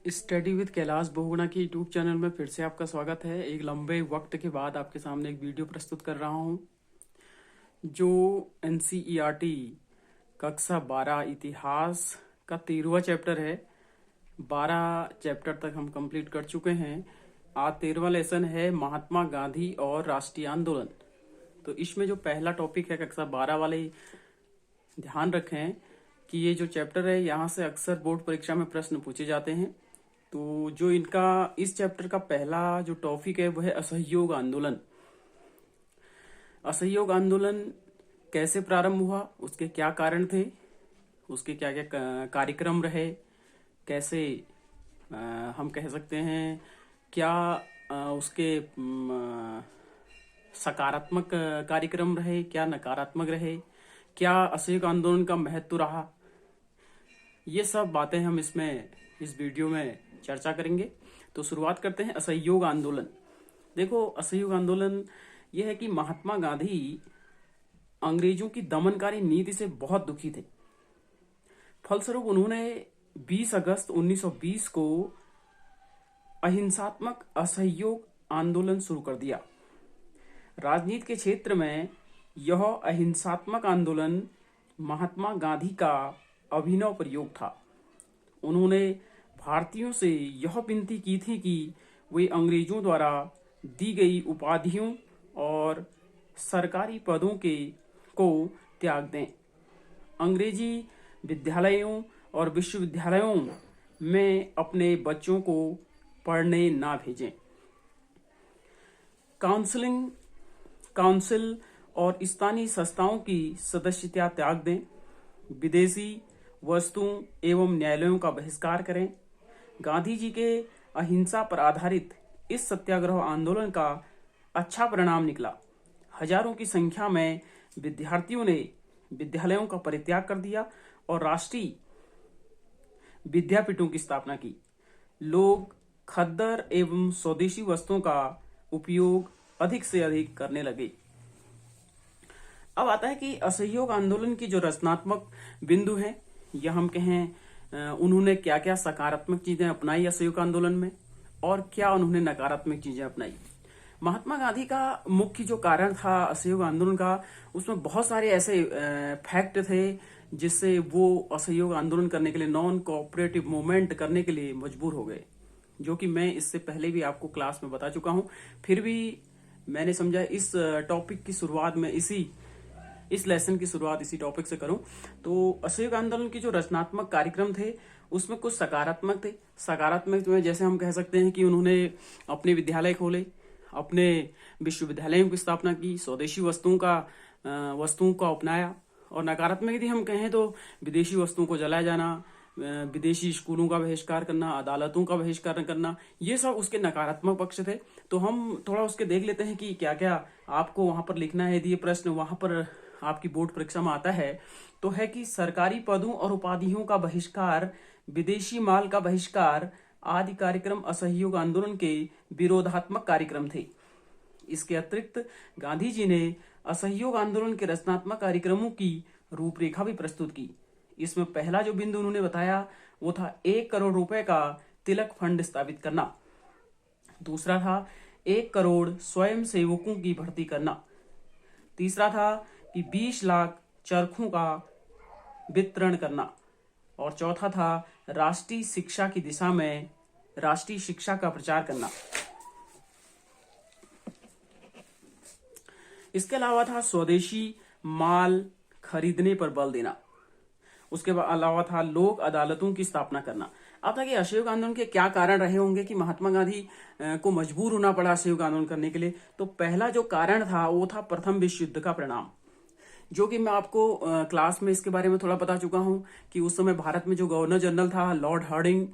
Study with Kailash Bahuguna की YouTube channel में फिर से आपका स्वागत है। एक लंबे वक्त के बाद आपके सामने एक वीडियो प्रस्तुत कर रहा हूं जो एनसीईआरटी कक्षा 12 इतिहास का 13वां चैप्टर है। 12 चैप्टर तक हम कंप्लीट कर चुके हैं। आज 13वां लेसन है महात्मा गांधी और राष्ट्रीय आंदोलन। तो इसमें जो पहला टॉपिक है कक्षा 12 वाले, ध्यान रखें कि ये जो चैप्टर है यहाँ से अक्सर बोर्ड परीक्षा में प्रश्न पूछे जाते हैं। तो जो इनका इस चैप्टर का पहला जो टॉपिक है वो है असहयोग आंदोलन। असहयोग आंदोलन कैसे प्रारंभ हुआ, उसके क्या कारण थे, उसके क्या क्या कार्यक्रम रहे, कैसे हम कह सकते हैं क्या उसके सकारात्मक कार्यक्रम रहे, क्या नकारात्मक रहे, क्या असहयोग आंदोलन का महत्व रहा, ये सब बातें हम इस वीडियो में चर्चा करेंगे। तो शुरुआत करते हैं असहयोग आंदोलन। देखो, असहयोग आंदोलन यह है कि महात्मा गांधी अंग्रेजों की दमनकारी नीति से बहुत दुखी थे। फलस्वरूप उन्होंने 20 अगस्त 1920 को अहिंसात्मक असहयोग आंदोलन शुरू कर दिया। राजनीति के क्षेत्र में यह अहिंसात्मक आंदोलन महात्मा गांधी का अभिनव प्रयोग था। उन्होंने भारतीयों से यह विनती की थी कि वे अंग्रेजों द्वारा दी गई उपाधियों और सरकारी पदों को त्याग दें, अंग्रेजी विद्यालयों और विश्वविद्यालयों में अपने बच्चों को पढ़ने ना भेजें, काउंसिल और स्थानीय संस्थाओं की सदस्यता त्याग दें, विदेशी वस्तुओं एवं न्यायालयों का बहिष्कार करें। गांधी जी के अहिंसा पर आधारित इस सत्याग्रह आंदोलन का अच्छा परिणाम निकला। हजारों की संख्या में विद्यार्थियों ने विद्यालयों का परित्याग कर दिया और राष्ट्रीय विद्यापीठों की स्थापना की। लोग खद्दर एवं स्वदेशी वस्तुओं का उपयोग अधिक से अधिक करने लगे। अब आता है कि असहयोग आंदोलन की जो रचनात्मक बिंदु है, या हम कहें उन्होंने क्या क्या सकारात्मक चीजें अपनाई असहयोग आंदोलन में और क्या उन्होंने नकारात्मक चीजें अपनाई। महात्मा गांधी का मुख्य जो कारण था असहयोग आंदोलन का, उसमें बहुत सारे ऐसे फैक्ट थे जिससे वो असहयोग आंदोलन करने के लिए, नॉन कोऑपरेटिव मूवमेंट करने के लिए मजबूर हो गए, जो कि मैं इससे पहले भी आपको क्लास में बता चुका हूं। फिर भी मैंने समझा इस टॉपिक की शुरुआत में इस लेसन की शुरुआत इसी टॉपिक से करूं। तो असहयोग आंदोलन की जो रचनात्मक कार्यक्रम थे उसमें कुछ सकारात्मक थे। सकारात्मक में जैसे हम कह सकते हैं कि उन्होंने अपने विद्यालय खोले, अपने विश्वविद्यालयों की स्थापना की, स्वदेशी वस्तुओं का अपनाया। और नकारात्मक यदि हम कहें तो विदेशी वस्तुओं को जलाया जाना, विदेशी स्कूलों का बहिष्कार करना, अदालतों का बहिष्कार करना, ये सब उसके नकारात्मक पक्ष थे। तो हम थोड़ा उसके देख लेते हैं कि क्या क्या आपको वहां पर लिखना है। यदि ये प्रश्न वहां पर आपकी बोर्ड परीक्षा में आता है तो है कि सरकारी पदों और उपाधियों का बहिष्कार, विदेशी माल का बहिष्कार आदि कार्यक्रम असहयोग आंदोलन के विरोधात्मक कार्यक्रम थे। इसके अतिरिक्त गांधी जी ने असहयोग आंदोलन के रचनात्मक कार्यक्रमों की रूपरेखा भी प्रस्तुत की। इसमें पहला जो बिंदु उन्होंने बताया वो था 1 करोड़ रुपए का तिलक फंड स्थापित करना। दूसरा था 1 करोड़ स्वयं सेवकों की भर्ती करना। तीसरा था कि 20 लाख चरखों का वितरण करना। और चौथा था राष्ट्रीय शिक्षा की दिशा में राष्ट्रीय शिक्षा का प्रचार करना। इसके अलावा था स्वदेशी माल खरीदने पर बल देना। उसके अलावा था लोक अदालतों की स्थापना करना। अब तक ये असहयोग आंदोलन के क्या कारण रहे होंगे कि महात्मा गांधी को मजबूर होना पड़ा असहयोग आंदोलन करने के लिए। तो पहला जो कारण था वो था प्रथम विश्व युद्ध का परिणाम, जो कि मैं आपको क्लास में इसके बारे में थोड़ा बता चुका हूं कि उस समय भारत में जो गवर्नर जनरल था लॉर्ड हार्डिंग,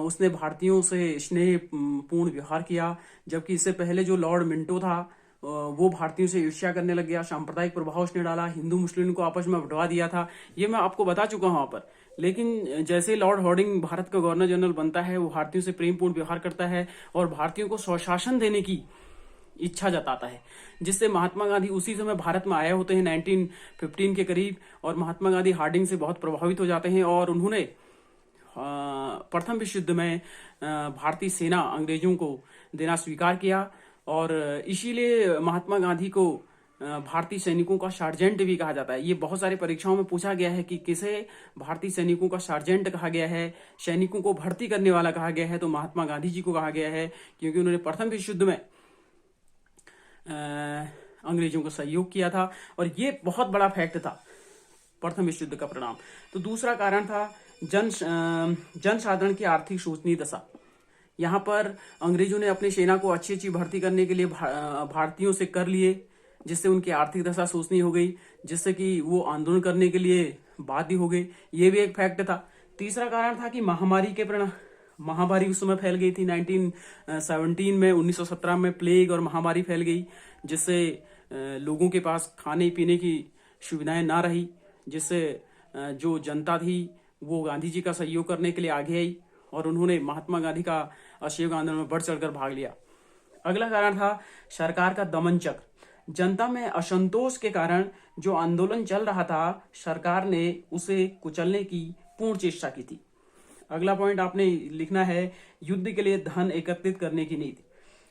उसने भारतीयों से स्नेह पूर्ण व्यवहार किया, जबकि इससे पहले जो लॉर्ड मिंटो था वो भारतीयों से ईर्ष्या करने लग गया, सांप्रदायिक प्रभाव उसने डाला, हिंदू मुस्लिम को आपस में बंटवा दिया था। ये मैं आपको बता चुका हूं वहां पर। लेकिन जैसे लॉर्ड हार्डिंग भारत का गवर्नर जनरल बनता है, वो भारतीयों से प्रेमपूर्ण व्यवहार करता है और भारतीयों को स्वशासन देने की इच्छा जताता है, जिससे महात्मा गांधी उसी समय भारत में आए होते हैं 1915 के करीब, और महात्मा गांधी हार्डिंग से बहुत प्रभावित हो जाते हैं और उन्होंने प्रथम विश्व युद्ध में भारतीय सेना अंग्रेजों को देना स्वीकार किया, और इसीलिए महात्मा गांधी को भारतीय सैनिकों का सार्जेंट भी कहा जाता है। ये बहुत सारी परीक्षाओं में पूछा गया है कि किसे भारतीय सैनिकों का सार्जेंट कहा गया है, सैनिकों को भर्ती करने वाला कहा गया है, तो महात्मा गांधी जी को कहा गया है, क्योंकि उन्होंने प्रथम विश्व युद्ध में अंग्रेजों को सहयोग किया था। और ये बहुत बड़ा फैक्ट था प्रथम विश्व युद्ध का परिणाम। तो दूसरा कारण था जनसाधारण की आर्थिक शोचनीय दशा। यहाँ पर अंग्रेजों ने अपनी सेना को अच्छी अच्छी भर्ती करने के लिए भारतीयों से कर लिए, जिससे उनकी आर्थिक दशा शोचनीय हो गई, जिससे कि वो आंदोलन करने के लिए बाध्य हो गए। ये भी एक फैक्ट था। तीसरा कारण था कि महामारी के परिणाम, महामारी उस समय फैल गई थी 1917 में प्लेग और महामारी फैल गई, जिससे लोगों के पास खाने पीने की सुविधाएं ना रही, जिससे जो जनता थी वो गांधी जी का सहयोग करने के लिए आगे आई, और उन्होंने महात्मा गांधी का असहयोग आंदोलन में बढ़ चढ़कर भाग लिया। अगला कारण था सरकार का दमन चक्र। जनता में असंतोष के कारण जो आंदोलन चल रहा था, सरकार ने उसे कुचलने की पूर्ण चेष्टा की थी। अगला पॉइंट आपने लिखना है, युद्ध के लिए धन एकत्रित करने की नीति।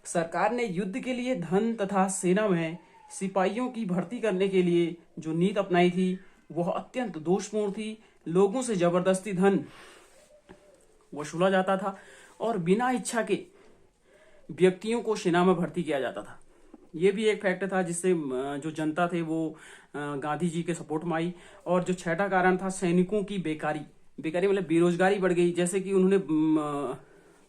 सरकार ने युद्ध के लिए धन तथा सेना में सिपाहियों की भर्ती करने के लिए जो नीति अपनाई थी वह अत्यंत दोषपूर्ण थी। लोगों से जबरदस्ती धन वसूला जाता था और बिना इच्छा के व्यक्तियों को सेना में भर्ती किया जाता था। ये भी एक फैक्ट था जिससे जो जनता थे वो गांधी जी के सपोर्ट में आई। और जो छठा कारण था सैनिकों की बेकारी मतलब बेरोजगारी बढ़ गई। जैसे कि उन्होंने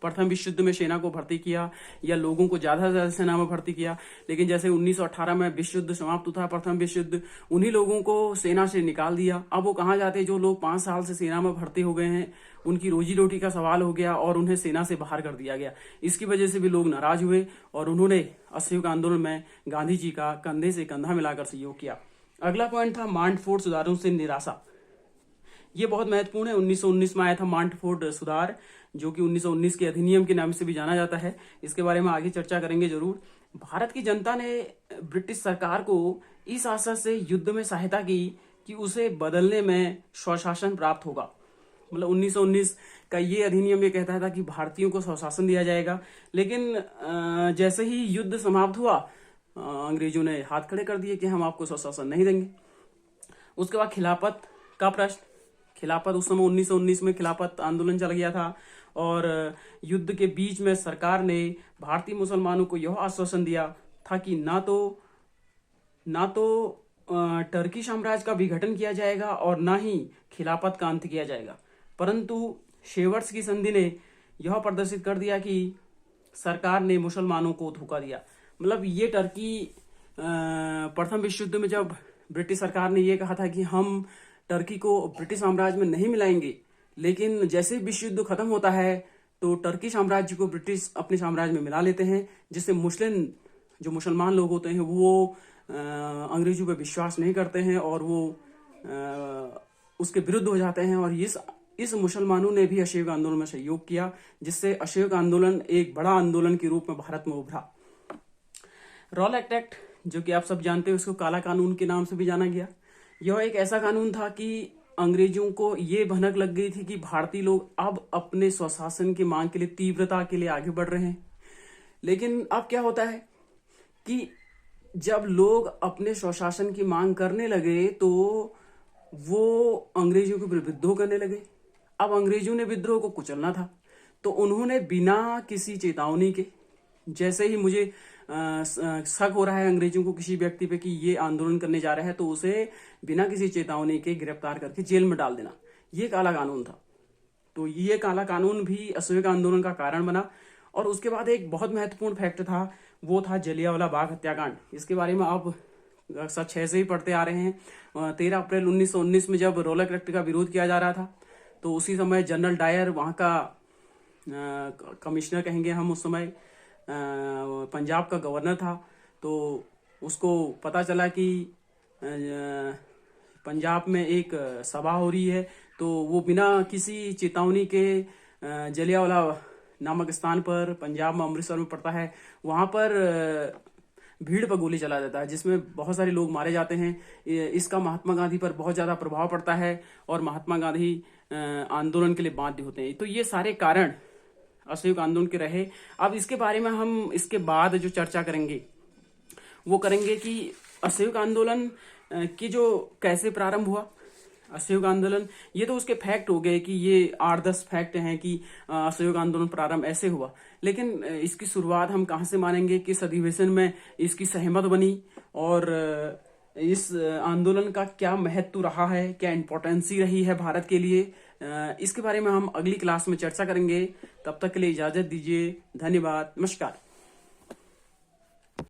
प्रथम विश्व युद्ध में सेना को भर्ती किया या लोगों को ज्यादा से ज्यादा सेना में भर्ती किया, लेकिन जैसे 1918 में विश्व युद्ध समाप्त हुआ, प्रथम विश्व युद्ध, उन्हीं लोगों को सेना से निकाल दिया। अब वो कहाँ जाते? जो लोग 5 साल से सेना में भर्ती हो गए हैं, उनकी रोजी रोटी का सवाल हो गया और उन्हें सेना से बाहर कर दिया गया। इसकी वजह से भी लोग नाराज हुए और उन्होंने असहयोग आंदोलन में गांधी जी का कंधे से कंधा मिलाकर सहयोग किया। अगला पॉइंट था मांटफोर्ड सुधारों से निराशा। ये बहुत महत्वपूर्ण है। 1919 में आया था मांटफोर्ड सुधार, जो कि 1919 के अधिनियम के नाम से भी जाना जाता है। इसके बारे में आगे चर्चा करेंगे जरूर। भारत की जनता ने ब्रिटिश सरकार को इस आशा से युद्ध में सहायता की कि उसे बदलने में स्वशासन प्राप्त होगा। मतलब 1919 का ये अधिनियम ये कहता था कि भारतीयों को स्वशासन दिया जाएगा, लेकिन जैसे ही युद्ध समाप्त हुआ अंग्रेजों ने हाथ खड़े कर दिए कि हम आपको स्वशासन नहीं देंगे। उसके बाद खिलाफत का प्रश्न। खिलाफत उस समय 1919 में खिलाफत आंदोलन चल गया था और युद्ध के बीच में सरकार ने भारतीय मुसलमानों को यह आश्वासन दिया था कि ना तो टर्की साम्राज्य का विघटन किया जाएगा और ना ही खिलाफत का अंत किया जाएगा। परंतु शेवर्स की संधि ने यह प्रदर्शित कर दिया कि सरकार ने मुसलमानों को धोखा दिया। मतलब ये टर्की प्रथम विश्व युद्ध में जब ब्रिटिश सरकार ने यह कहा था कि हम टर्की को ब्रिटिश साम्राज्य में नहीं मिलाएंगे, लेकिन जैसे विश्व युद्ध खत्म होता है तो टर्की साम्राज्य को ब्रिटिश अपने साम्राज्य में मिला लेते हैं, जिससे मुसलमान लोग होते हैं वो अंग्रेजों पे विश्वास नहीं करते हैं और वो उसके विरुद्ध हो जाते हैं। और इस मुसलमानों ने भी असहयोग आंदोलन में सहयोग किया, जिससे असहयोग आंदोलन एक बड़ा आंदोलन के रूप में भारत में उभरा। रॉलेट एक्ट, जो कि आप सब जानते हैं, उसको काला कानून के नाम से भी जाना गया। यह एक ऐसा कानून था कि अंग्रेजों को ये भनक लग गई थी कि भारतीय लोग अब अपने स्वशासन की मांग के लिए तीव्रता के लिए आगे बढ़ रहे हैं। लेकिन अब क्या होता है कि जब लोग अपने स्वशासन की मांग करने लगे तो वो अंग्रेजों के विद्रोह करने लगे। अब अंग्रेजों ने विद्रोह को कुचलना था, तो उन्होंने बिना किसी चेतावनी के, जैसे ही मुझे शक हो रहा है अंग्रेजों को किसी व्यक्ति पे कि ये आंदोलन करने जा रहा है, तो उसे बिना किसी चेतावनी के गिरफ्तार करके जेल में डाल देना, ये काला कानून था। तो ये काला कानून भी असहयोग आंदोलन का कारण बना। और उसके बाद एक बहुत महत्वपूर्ण फैक्ट था, वो था जलियांवाला बाग हत्याकांड। इसके बारे में आप कक्षा 6 से ही पढ़ते आ रहे हैं। 13 अप्रैल 1919 में जब रॉलेट एक्ट का विरोध किया जा रहा था, तो उसी समय जनरल डायर, वहां का कमिश्नर कहेंगे हम, उस समय पंजाब का गवर्नर था। तो उसको पता चला कि पंजाब में एक सभा हो रही है, तो वो बिना किसी चेतावनी के जलियांवाला नामक स्थान पर, पंजाब में अमृतसर में पड़ता है, वहां पर भीड़ पर गोली चला देता है, जिसमें बहुत सारे लोग मारे जाते हैं। इसका महात्मा गांधी पर बहुत ज्यादा प्रभाव पड़ता है और महात्मा गांधी आंदोलन के लिए बाध्य होते हैं। तो ये सारे कारण असहयोग आंदोलन के रहे। अब इसके बारे में हम इसके बाद जो चर्चा करेंगे वो करेंगे कि असहयोग आंदोलन की जो कैसे प्रारंभ हुआ। असहयोग आंदोलन, ये तो उसके फैक्ट हो गए कि ये 8-10 फैक्ट हैं कि असहयोग आंदोलन प्रारंभ ऐसे हुआ, लेकिन इसकी शुरुआत हम कहाँ से मानेंगे, किस अधिवेशन में इसकी सहमत बनी और इस आंदोलन का क्या महत्व रहा है, क्या इंपॉर्टेंसी रही है भारत के लिए, इसके बारे में हम अगली क्लास में चर्चा करेंगे। तब तक के लिए इजाजत दीजिए। धन्यवाद। नमस्कार।